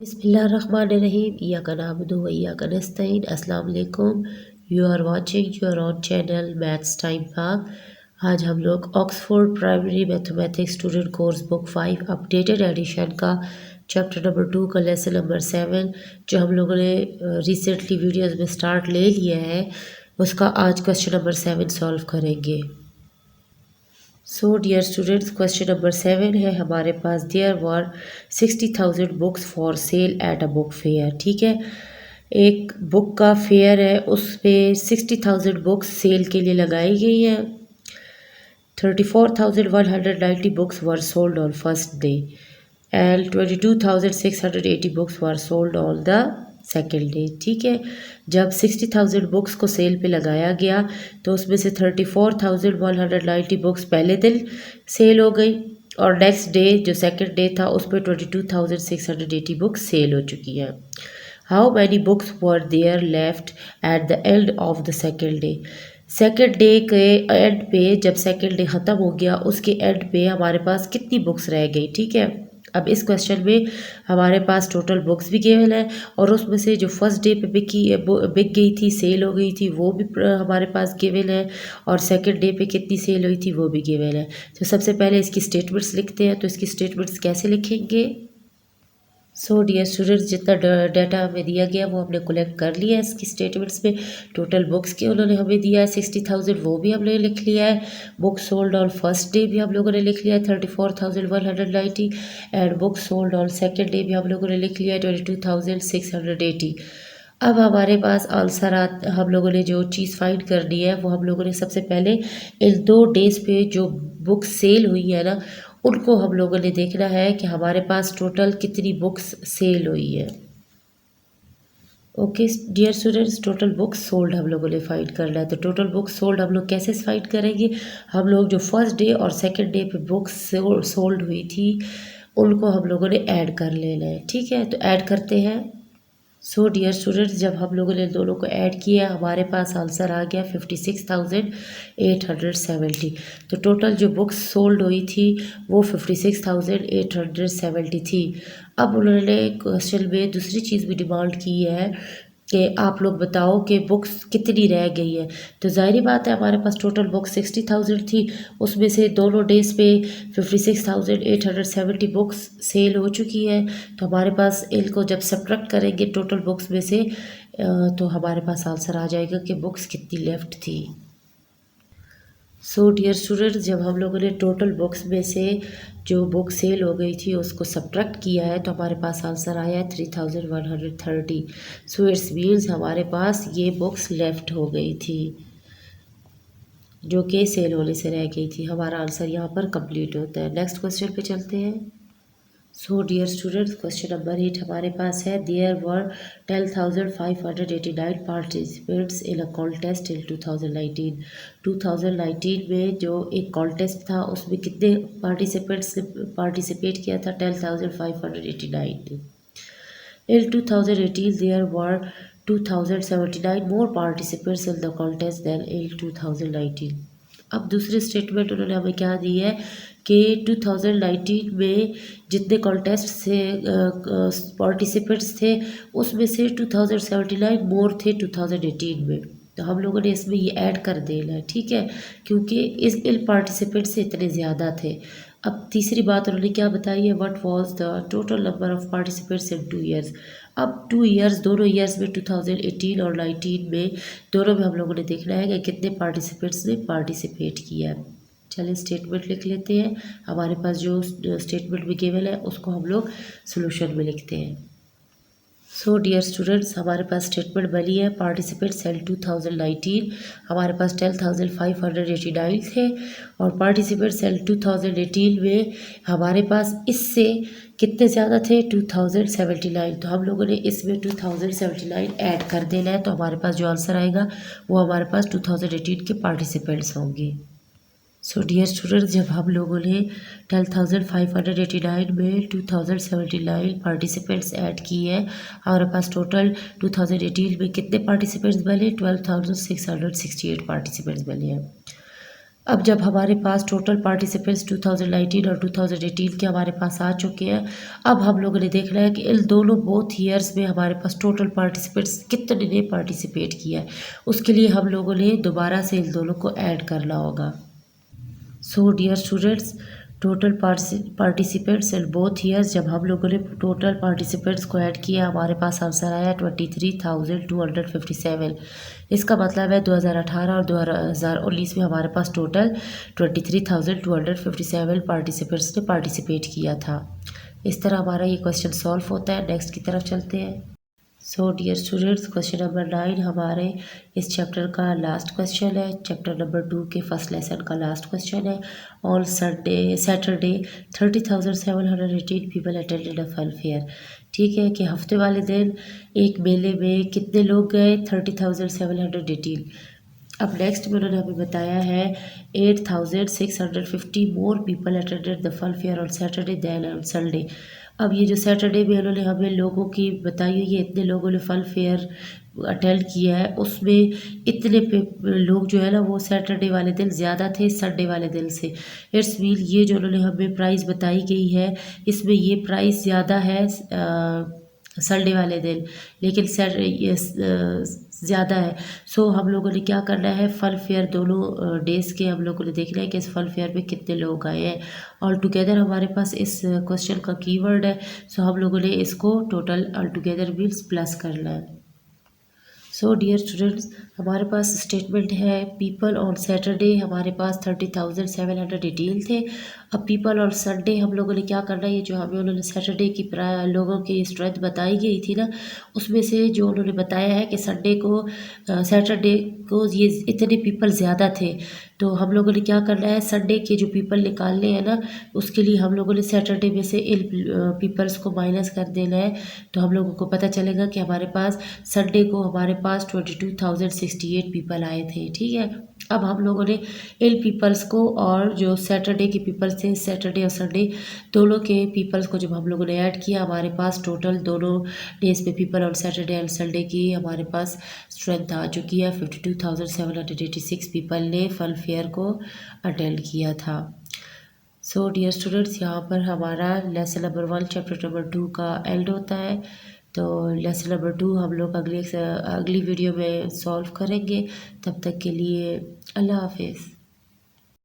बिस्मिल्लाहिर्रहमानिर्रहीम इय्याका नअबुदु व इय्याका नस्तईन। अस्सलाम वालेकुम। You are watching your own channel maths time Pak. आज हम लोग Oxford primary mathematics student course book 5 updated edition का चैप्टर नंबर 2 का लेसन नंबर 7 जो हम लोगों ने रिसेंटली वीडियोस में स्टार्ट ले लिया है, उसका आज क्वेश्चन नंबर 7 सॉल्व करेंगे। So dear students, question number 7 है हमारे पास। There were 60,000 books for sale at a book fair. ठीक है, एक बुक का फेयर है, उस पर 60,000 बुक्स सेल के लिए लगाई गई है। 34,190 books were sold on first day and 22,680 books were sold on the second day. ठीक है, जब 60,000 बुक्स को सेल पे लगाया गया तो उसमें से 34,190 बुक्स पहले दिन सेल हो गई और नेक्स्ट डे जो सेकेंड डे था उस पर 22,680 बुक्स सेल हो चुकी हैं। How many books were there left at the end of the second day. Second day के एंड पे, जब सेकेंड डे ख़त्म हो गया उसके एंड पे हमारे पास कितनी बुक्स रह गई। ठीक है, अब इस क्वेश्चन में हमारे पास टोटल बुक्स भी गिवन है और उसमें से जो फर्स्ट डे पे बिक गई थी, सेल हो गई थी, वो भी हमारे पास गिवन है और सेकंड डे पे कितनी सेल हुई थी वो भी गिवन है। तो सबसे पहले इसकी स्टेटमेंट्स लिखते हैं। तो इसकी स्टेटमेंट्स कैसे लिखेंगे? सो डियर स्टूडेंट्स, जितना डाटा हमें दिया गया वो हमने कलेक्ट कर लिया है इसकी स्टेटमेंट्स में। टोटल बुक्स के उन्होंने हमें दिया है 60,000, वो भी हमने लिख लिया है। Book sold on first day भी हम लोगों ने लिख लिया है 34,190 and book sold on second day भी हम लोगों ने लिख लिया है 22,680। अब हमारे पास आंसर हम लोगों ने जो चीज़ फाइंड करनी है वो हम लोगों ने सबसे पहले इन 2 डेज़ पे जो बुक सेल हुई है ना, उनको हम लोगों ने देखना है कि हमारे पास टोटल कितनी बुक्स सेल हुई है। Okay dear students, total books sold हम लोगों ने फाइंड करना है। तो टोटल बुक्स सोल्ड हम लोग कैसे फाइंड करेंगे? हम लोग जो फर्स्ट डे और सेकंड डे पे बुक्स सोल्ड हुई थी उनको हम लोगों ने ऐड कर लेना है। ठीक है, तो ऐड करते हैं। सो डियर स्टूडेंट्स, जब हम लोगों ने दोनों को ऐड किया हमारे पास आंसर आ गया 56,870। तो टोटल जो बुक्स सोल्ड हुई थी वो 56,870 थी। अब उन्होंने क्वेश्चन में दूसरी चीज़ भी डिमांड की है कि आप लोग बताओ कि बुक्स कितनी रह गई है। तो ज़ाहिर बात है हमारे पास टोटल बुक्स 60,000 थी, उसमें से दोनों डेज़ पे 56,870 बुक्स सेल हो चुकी है। तो हमारे पास इनको जब सब्ट्रैक्ट करेंगे टोटल बुक्स में से तो हमारे पास आंसर आ जाएगा कि बुक्स कितनी लेफ़्ट थी। सो डियर स्टूडेंट्स, जब हम लोगों ने टोटल बुक्स में से जो बुक सेल हो गई थी उसको सब्ट्रैक्ट किया है तो हमारे पास आंसर आया है 3,130। सो इट्स मीन्स हमारे पास ये बुक्स लेफ़्ट हो गई थी जो कि सेल होने से रह गई थी। हमारा आंसर यहाँ पर कंप्लीट होता है। नेक्स्ट क्वेश्चन पे चलते हैं। So dear students, question number 8 हमारे पास है। There were 10,589 participants in a contest in 2019। 2019 में जो एक कॉन्टेस्ट था उसमें कितने पार्टिसिपेंट्स ने पार्टिसिपेट किया था? 10,589 ने। In 2018 there were 2,079 more participants in the contest than in 2019। अब दूसरी स्टेटमेंट उन्होंने हमें क्या दी है कि 2019 में जितने कॉन्टेस्ट से पार्टिसिपेंट्स थे उसमें से 2,079 मोर थे 2018 में। तो हम लोगों ने इसमें ये ऐड कर देना है। ठीक है, क्योंकि इन पार्टिसिपेंट्स से इतने ज़्यादा थे। अब तीसरी बात उन्होंने क्या बताई है? What was the total number of participants in 2 years. अब 2 ईयर्स, दोनों ईयर्स में 2018 और 19 में दोनों में हम लोगों ने देखना है कि कितने पार्टिसिपेंट्स ने पार्टिसिपेट किया है। चलिए स्टेटमेंट लिख लेते हैं। हमारे पास जो स्टेटमेंट भी गिवन है उसको हम लोग सोल्यूशन में लिखते हैं। सो डियर स्टूडेंट्स, हमारे पास स्टेटमेंट बनी है। पार्टिसिपेंट्स इन 2019 हमारे पास 10,589 थे और पार्टिसिपेंट्स इन 2018 में हमारे पास इससे कितने ज़्यादा थे? 2,079। तो हम लोगों ने इसमें 2,079 ऐड कर देना है। तो हमारे पास जो आंसर आएगा वो हमारे पास 2018 के पार्टिसिपेंट्स होंगे। सो डियर स्टूडेंट्स, जब हम लोगों ने 10,589 में 2,079 पार्टिसिपेंट्स ऐड किए हैं, हमारे पास टोटल 2018 में कितने पार्टिसिपेंट्स बने? 12,668 पार्टिसिपेंट्स बने हैं। अब जब हमारे पास टोटल पार्टिसिपेंट्स 2019 और 2018 के हमारे पास आ चुके हैं, अब हम लोगों ने देखना है कि इन दोनों बोथ ईयर्स में हमारे पास टोटल पार्टिसिपेंट्स कितने ने पार्टिसिपेट किया है। उसके लिए हम लोगों ने दोबारा से इन दोनों को ऐड करना होगा। So dear students, total participants in both years, जब हम लोगों ने टोटल पार्टिसिपेंट्स को ऐड किया हमारे पास आंसर आया 23,257। इसका मतलब है 2018 और 2019 में हमारे पास टोटल 23,257 पार्टिसिपेंट्स ने पार्टिसिपेट किया था। इस तरह हमारा ये क्वेश्चन सॉल्व होता है। नेक्स्ट की तरफ चलते हैं। So dear students, question number 9 हमारे इस चैप्टर का लास्ट क्वेश्चन है। चैप्टर नंबर 2 के फर्स्ट लेसन का लास्ट क्वेश्चन है। On Saturday 30,718 people attended a fun fair. ठीक है कि हफ्ते वाले दिन एक मेले में कितने लोग गए? 30,718। अब नेक्स्ट में उन्होंने हमें बताया है 8,650 more people attended the fun fair on Saturday than on Sunday. अब ये जो सैटरडे में उन्होंने हमें लोगों की बताई हुई है, इतने लोगों ने फन फेयर अटेंड किया है, उसमें इतने लोग जो है ना वो सैटरडे वाले दिन ज़्यादा थे संडे वाले दिन से। इट्स मीन ये जो उन्होंने हमें प्राइस बताई गई है इसमें ये प्राइस ज़्यादा है संडे वाले दिन, लेकिन ज़्यादा है। सो हम लोगों ने क्या करना है, फन फेयर दोनों डेज़ के हम लोगों ने देखना है कि इस फन फेयर में कितने लोग आए हैं। ऑल टुगेदर हमारे पास इस क्वेश्चन का कीवर्ड है। सो हम लोगों ने इसको total all together means plus करना है। सो डियर स्टूडेंट्स, हमारे पास स्टेटमेंट है पीपल ऑन सैटरडे हमारे पास 30,718 थे। अब पीपल और संडे हम लोगों ने क्या करना है, ये जो हमें उन्होंने सैटरडे की लोगों की स्ट्रेंथ बताई गई थी ना, उसमें से जो उन्होंने बताया है कि संडे को सैटरडे को ये इतने पीपल ज़्यादा थे, तो हम लोगों ने क्या करना है, संडे के जो पीपल निकालने हैं ना उसके लिए हम लोगों ने सैटरडे में से इन पीपल्स को माइनस कर देना है। तो हम लोगों को पता चलेगा कि हमारे पास संडे को हमारे पास 22,068 पीपल आए थे। ठीक है, अब हम लोगों ने इन पीपल्स को और जो सैटरडे के पीपल्स थे, सैटरडे और संडे दोनों के पीपल्स को जब हम लोगों ने ऐड किया हमारे पास टोटल दोनों डेज पे पीपल और सैटरडे एंड संडे की हमारे पास स्ट्रेंथ आ चुकी है। 52,786 पीपल ने फन फेयर को अटेंड किया था। सो डियर स्टूडेंट्स, यहाँ पर हमारा लेसन नंबर 1 चैप्टर नंबर 2 का एंड होता है। तो लेसन नंबर 2 हम लोग अगली वीडियो में सॉल्व करेंगे। तब तक के लिए अल्लाह हाफिज़।